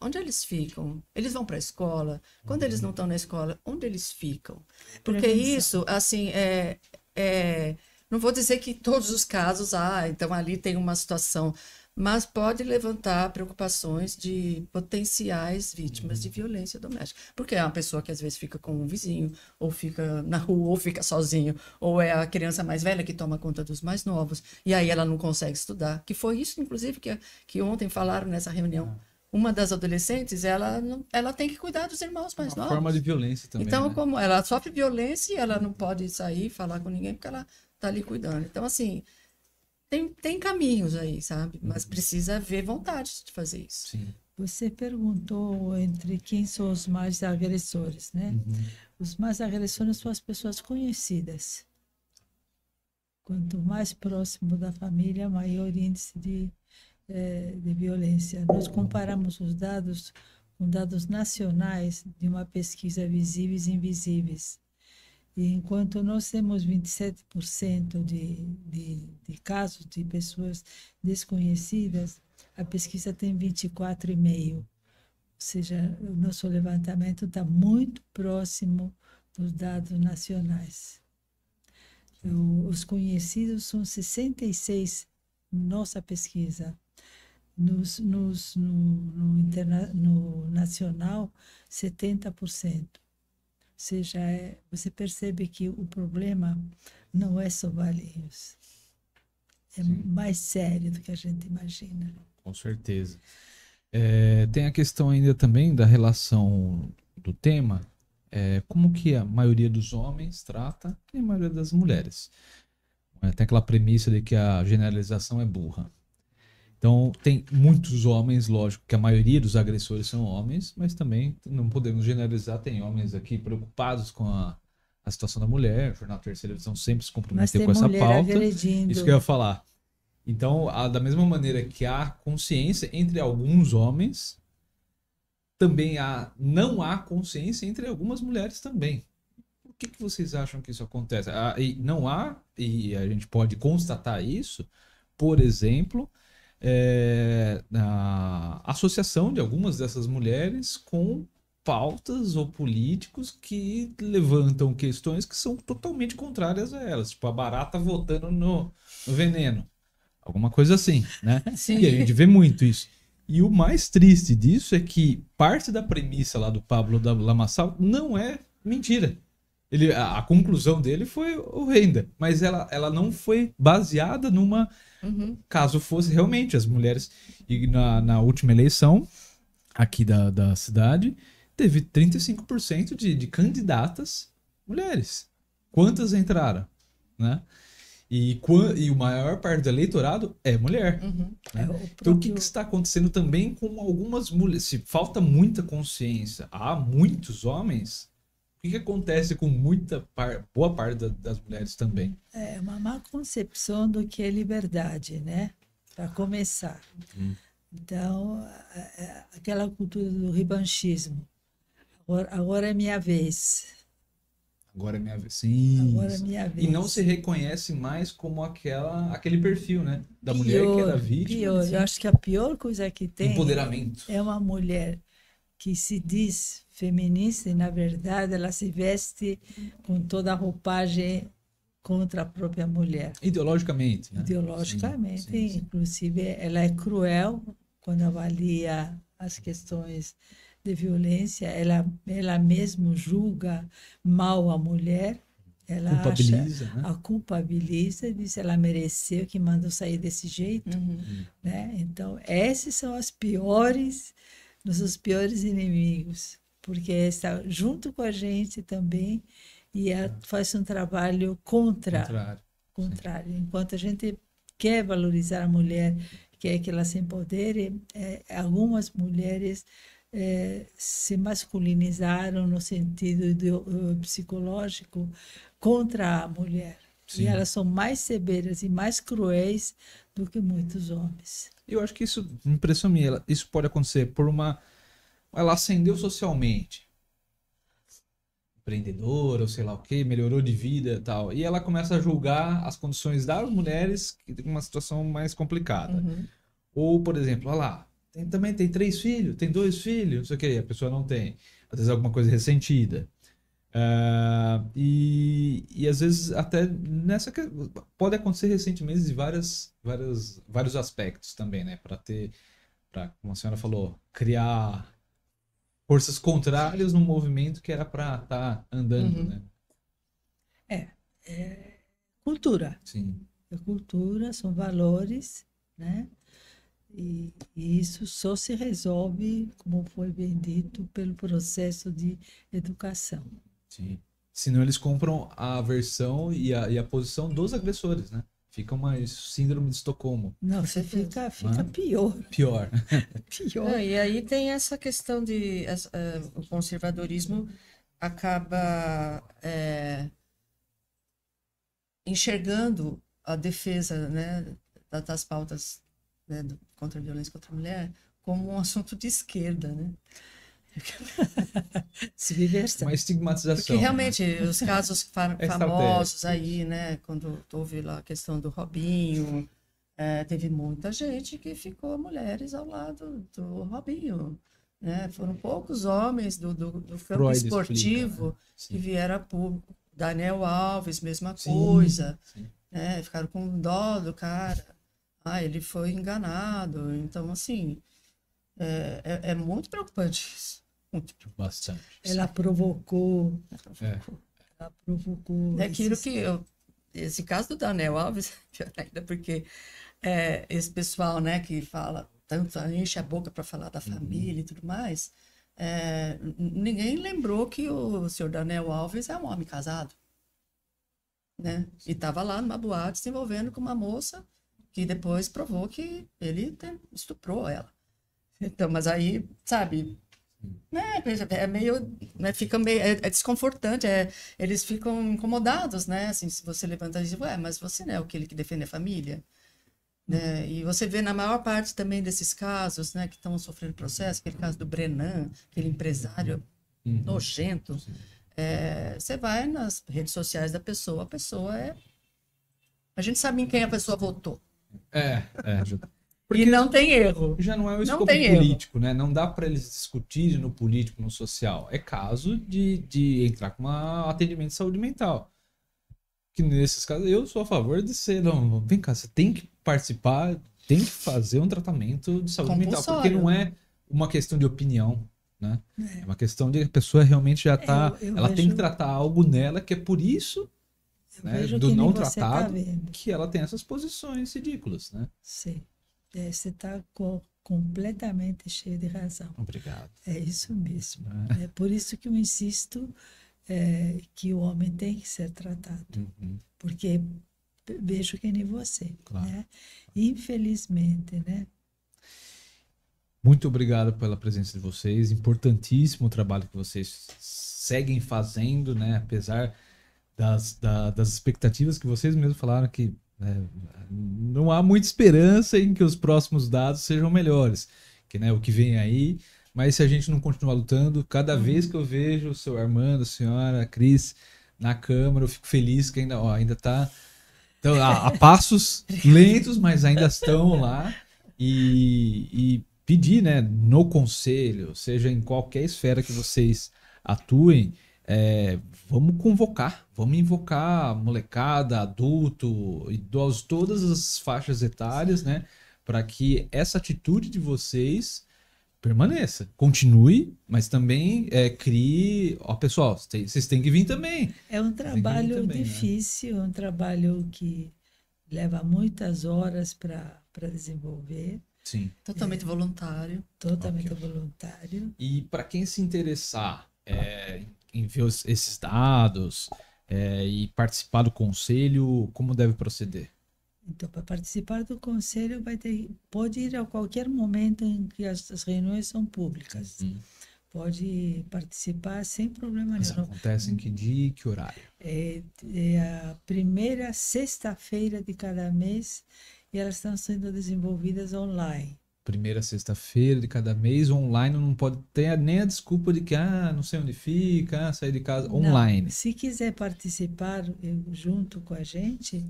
onde eles ficam? Eles vão para a escola? Quando eles não estão na escola, onde eles ficam? Porque isso, assim, não vou dizer que em todos os casos, então ali tem uma situação, mas pode levantar preocupações de potenciais vítimas de violência doméstica. Porque é uma pessoa que às vezes fica com um vizinho, ou fica na rua, ou fica sozinho, ou é a criança mais velha que toma conta dos mais novos, e aí ela não consegue estudar. Que foi isso, inclusive, que ontem falaram nessa reunião. Uma das adolescentes, ela tem que cuidar dos irmãos mais novos. Uma forma de violência também, então, né? como ela sofre violência, ela não pode sair, falar com ninguém, porque ela está ali cuidando. Então, assim, tem caminhos aí, sabe? Mas precisa haver vontade de fazer isso. Sim. Você perguntou entre quem são os mais agressores, né? Os mais agressores são as pessoas conhecidas. Quanto mais próximo da família, maior índice de violência. Nós comparamos os dados com dados nacionais de uma pesquisa Visíveis e Invisíveis. E enquanto nós temos 27% de casos de pessoas desconhecidas, a pesquisa tem 24,5%. Ou seja, o nosso levantamento está muito próximo dos dados nacionais. Os conhecidos são 66%, nossa pesquisa. No nacional, 70%. Ou seja, você percebe que o problema não é só Valinhos. É mais sério do que a gente imagina. Com certeza. Tem a questão ainda também da relação do tema, como que a maioria dos homens trata e a maioria das mulheres. Tem aquela premissa de que a generalização é burra. Então, tem muitos homens, lógico que a maioria dos agressores são homens, mas também não podemos generalizar. Tem homens aqui preocupados com a situação da mulher. O Jornal Terceira Visão sempre se Mas comprometeu tem com essa mulher pauta. agredindo. Isso que eu ia falar. Então, da mesma maneira que há consciência entre alguns homens, também não há consciência entre algumas mulheres também. Por que vocês acham que isso acontece? E não há, e a gente pode constatar isso, por exemplo, a associação de algumas dessas mulheres com pautas ou políticos que levantam questões que são totalmente contrárias a elas. Tipo, a barata votando no veneno. Alguma coisa assim, né? Sim. E a gente vê muito isso. E o mais triste disso é que parte da premissa lá do Pablo Lamaçal não é mentira. A conclusão dele foi horrenda, mas ela não foi baseada numa... Caso fosse realmente as mulheres... E na última eleição, aqui da cidade, teve 35% de candidatas mulheres. Quantas entraram? Né? E a maior parte do eleitorado é mulher. Né? Então, o que está acontecendo também com algumas mulheres? Se falta muita consciência, há muitos homens, o que acontece com boa parte das mulheres também? É uma má concepção do que é liberdade, né? Para começar. Então, aquela cultura do revanchismo. Agora é minha vez. Agora é minha vez. Sim. Agora é minha vez. E não se reconhece mais como aquele perfil, né? Da mulher que era vítima. Pior. Eu acho que a pior coisa que tem empoderamento. É uma mulher que se diz feminista e, na verdade, ela se veste com toda a roupagem contra a própria mulher. Ideologicamente. Né? Ideologicamente. Sim. Inclusive, ela é cruel quando avalia as questões de violência. Ela mesma julga mal a mulher. Ela culpabiliza, né? A culpabiliza, diz que ela mereceu, que mandou sair desse jeito. Né? Então, esses são nossos piores inimigos, porque está junto com a gente também e faz um trabalho contrário. Enquanto a gente quer valorizar a mulher, quer que ela se empodere, algumas mulheres se masculinizaram no sentido psicológico contra a mulher. Sim. E elas são mais severas e mais cruéis do que muitos homens. Eu acho que isso, impressão minha, isso pode acontecer por ela ascendeu socialmente, empreendedora ou sei lá o que, melhorou de vida e tal, e ela começa a julgar as condições das mulheres que tem uma situação mais complicada. Ou, por exemplo, olha lá, também tem 3 filhos, tem 2 filhos, não sei o que, a pessoa não tem. Às vezes alguma coisa ressentida. E às vezes até pode acontecer ressentimentos de vários aspectos também, né? Para, como a senhora falou, criar forças contrárias num movimento que era para estar andando, né? É cultura. Sim. É cultura, são valores, né? E isso só se resolve, como foi bem dito, pelo processo de educação. Sim. Senão eles compram a versão e a posição dos agressores, né? Fica uma síndrome de Estocolmo. Não, você fica pior. Pior. Não, e aí tem essa questão de... o conservadorismo acaba enxergando a defesa, né, das pautas, né, contra a violência contra a mulher como um assunto de esquerda, né? Uma estigmatização. Porque realmente, né? Os casos famosos aí, né? Quando houve lá a questão do Robinho, teve muita gente que ficou mulheres ao lado do Robinho. Né? Foram poucos homens do campo esportivo que vieram a público. Daniel Alves, mesma coisa. Sim. Né? Ficaram com dó do cara. Ele foi enganado. Então, assim, é muito preocupante isso. Bastante. Ela provocou. Ela provocou. É aquilo que esse caso do Daniel Alves, ainda porque esse pessoal, né, que fala tanto, enche a boca para falar da família e tudo mais, ninguém lembrou que o senhor Daniel Alves é um homem casado. né? E estava lá numa boate se envolvendo com uma moça que depois provou que ele estuprou ela. Então, mas aí, sabe, né, é meio, né, fica meio, é desconfortante, eles ficam incomodados, né? Assim, se você levanta e diz, ué, mas você não é aquele que defende a família? Né? E você vê na maior parte também desses casos, né, que estão sofrendo processo, aquele caso do Brenan, aquele empresário nojento, você vai nas redes sociais da pessoa, a pessoa a gente sabe em quem a pessoa votou. Porque e não tem erro. Já não é o escopo tem político, né? Não dá para eles discutirem no político, no social. É caso de entrar com um atendimento de saúde mental. Que nesses casos eu sou a favor de ser. Não, vem cá, você tem que participar, tem que fazer um tratamento de saúde mental. Porque não é uma questão de opinião, né? É uma questão de a pessoa realmente já tá. Ela tem que tratar algo nela que é por isso. Né, do não tratado, que ela tem essas posições ridículas, né? Sim. Você está completamente cheio de razão. Obrigado. É isso mesmo. É por isso que eu insisto que o homem tem que ser tratado. Porque vejo que nem você. Claro. Né? Infelizmente, né? Muito obrigado pela presença de vocês. Importantíssimo o trabalho que vocês seguem fazendo, né? Apesar das expectativas que vocês mesmos falaram que não há muita esperança em que os próximos dados sejam melhores, que né, o que vem aí, mas se a gente não continuar lutando, cada vez que eu vejo o seu Armando, a senhora, a Cris na Câmara, eu fico feliz que ainda está a passos lentos, mas ainda estão lá e pedir, né, no conselho, seja em qualquer esfera que vocês atuem, vamos invocar molecada, adulto, idosos, todas as faixas etárias, né? Para que essa atitude de vocês permaneça, continue, mas também crie. Ó, pessoal, vocês têm que vir também. É um trabalho difícil, né? Um trabalho que leva muitas horas para desenvolver. Sim. Totalmente voluntário. Totalmente voluntário. E para quem se interessar em ver esses dados e participar do conselho, como deve proceder? Então, para participar do conselho, pode ir a qualquer momento em que as reuniões são públicas. Pode participar sem problema nenhum. Acontece em que dia e que horário? É a primeira sexta-feira de cada mês e elas estão sendo desenvolvidas online. Primeira sexta-feira de cada mês, online, não pode ter nem a desculpa de que não sei onde fica, sair de casa, online. Não, se quiser participar junto com a gente,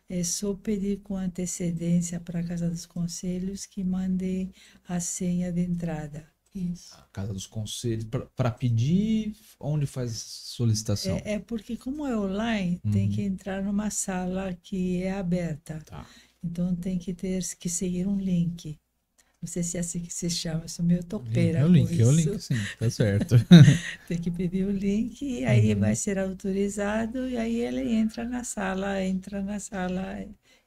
é só pedir com antecedência para a Casa dos Conselhos que mande a senha de entrada. Isso. A Casa dos Conselhos, para pedir, onde faz solicitação? Porque como é online, tem que entrar numa sala que é aberta. Tá. Então tem que seguir um link. Não sei se é assim que se chama, eu sou meio topeira. É o link, sim, tá certo. Tem que pedir o link e aí vai ser autorizado e aí ele entra na sala,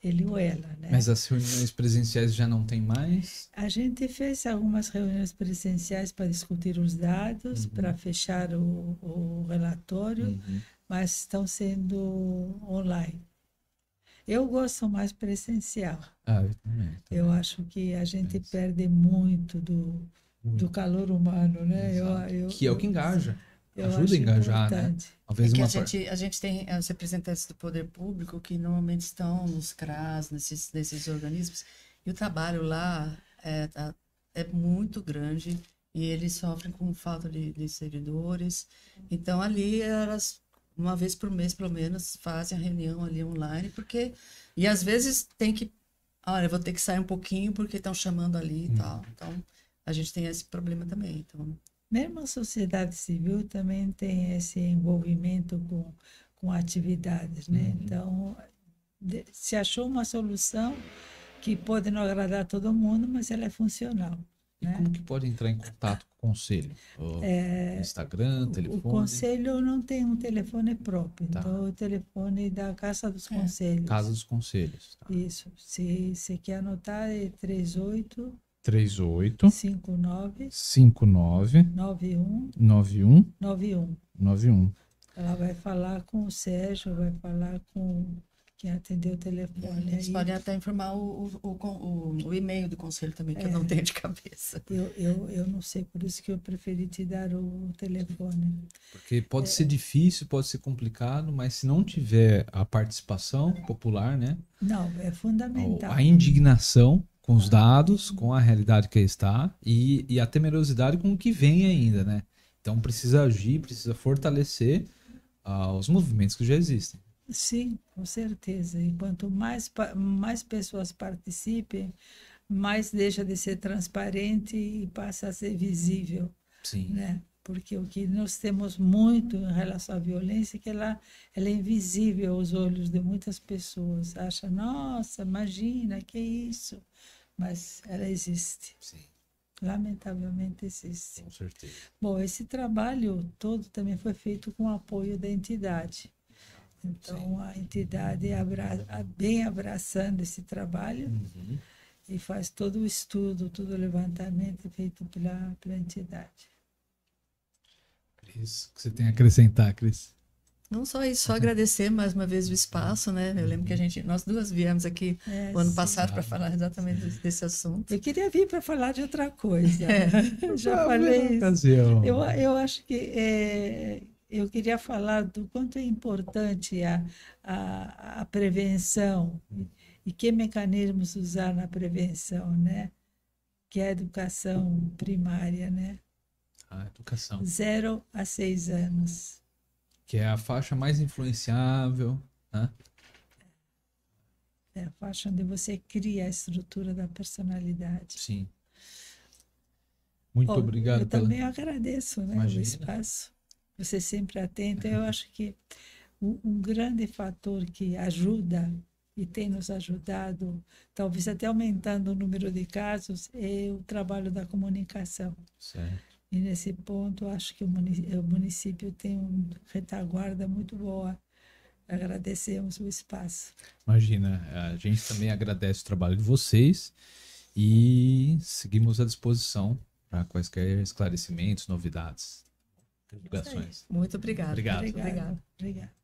ele ou ela, né? Mas as reuniões presenciais já não tem mais? A gente fez algumas reuniões presenciais para discutir os dados, para fechar o relatório, mas estão sendo online. Eu gosto mais presencial. Eu também. Eu acho que a gente perde muito do calor humano, né? Que é o que engaja. Ajuda a engajar, importante. Né? Talvez a gente tem os representantes do poder público que normalmente estão nos CRAS, nesses organismos, e o trabalho lá é muito grande e eles sofrem com falta de servidores. Então, ali elas, uma vez por mês, pelo menos, fazem a reunião ali online, e às vezes tem que, olha, eu vou ter que sair um pouquinho porque estão chamando ali e tal. Então, a gente tem esse problema também. Então... Mesmo a sociedade civil também tem esse envolvimento com atividades, né? Então, se achou uma solução que pode não agradar todo mundo, mas ela é funcional. E como que pode entrar em contato com o conselho? Instagram, telefone? O conselho não tem um telefone próprio, então o telefone da Casa dos Conselhos. Casa dos Conselhos. Tá. Isso. Se você quer anotar, é 38 59 91 91 91. Ela vai falar com o Sérgio, vai falar com quem atendeu o telefone. Eles Aí podem até informar o e-mail do conselho também, que eu não tenho de cabeça. eu não sei, por isso que eu preferi te dar o telefone. Porque pode ser difícil, pode ser complicado, mas se não tiver a participação popular, né? Não, é fundamental. A indignação com os dados, com a realidade que está e a temerosidade com o que vem ainda, né? Então precisa agir, precisa fortalecer os movimentos que já existem. Sim, com certeza. E quanto mais pessoas participem, mais deixa de ser transparente e passa a ser visível, Sim. né? Porque o que nós temos muito em relação à violência é que ela é invisível aos olhos de muitas pessoas. Acha, nossa, imagina, que isso? Mas ela existe. Sim, Lamentavelmente existe. com certeza. Bom, esse trabalho todo também foi feito com o apoio da entidade. Então, a entidade bem abraçando esse trabalho e faz todo o estudo, todo o levantamento feito pela entidade. Cris, o que você tem a acrescentar, Cris? Não só isso, só agradecer mais uma vez o espaço, né? Eu lembro que nós duas viemos aqui o ano passado para falar exatamente desse assunto. Eu queria vir para falar de outra coisa. Já falei isso. Eu acho que eu queria falar do quanto é importante a prevenção e que mecanismos usar na prevenção, né? Que é a educação primária, né? A educação. 0 a 6 anos. Que é a faixa mais influenciável, né? É a faixa onde você cria a estrutura da personalidade. Sim. Muito obrigado. Eu também agradeço, né, o Imagina. espaço. Você sempre atento. Eu acho que um grande fator que ajuda e tem nos ajudado, talvez até aumentando o número de casos, é o trabalho da comunicação. Certo. E nesse ponto, acho que o município tem uma retaguarda muito boa. Agradecemos o espaço. Imagina, a gente também agradece o trabalho de vocês e seguimos à disposição para quaisquer esclarecimentos, novidades, divulgações. Muito obrigada. Obrigado. Obrigada.